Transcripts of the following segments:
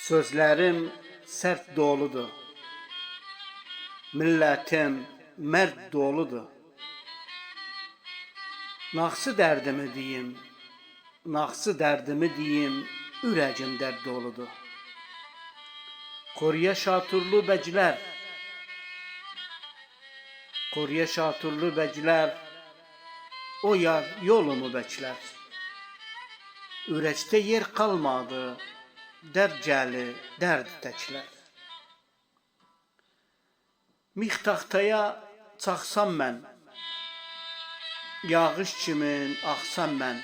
Sözlərim sərt doludur, millətim mərd doludur. Naxsı dərdimi deyim, ürəcim dərd doludur. Koruya şaturlu bəclər, o yar yolumu bəklər. Ürəkdə yer qalmadı, dərd gəli, dərd təklər. Mix taxtaya çaxsam mən, yağış kimin axsam mən.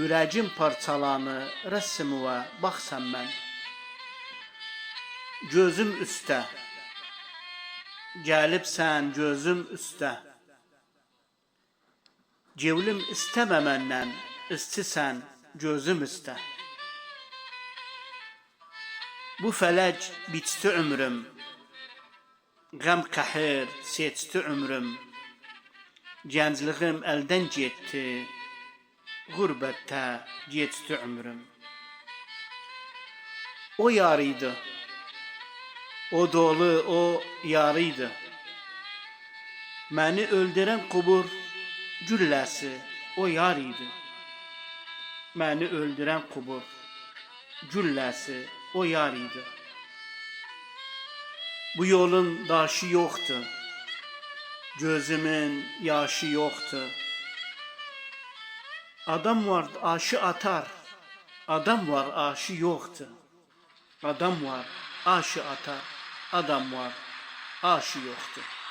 Ürəcim parçalanır, rəssimə baxsam mən. Gözüm üstə, gəlibsən gözüm üstə. Cevlim istəmə məndən, istisən gözüm üstə. Bu fələk biçdi ömrüm, qəm qəhər seçdi ömrüm. Gəncliğim əldən getdi, qürbətdə geçdi ömrüm. O yarıydı, o dolu o yarıydı. Məni öldürən qubur gülləsi o yarıydı. Məni öldürən qubur gülləsi o yarıydı. Bu yolun daşı yoxdur, gözümün yaşı yoxdur. Adam var aşı atar, adam var aşı yoxdur. Adam var aşı atar, adam var aşı yoxdur.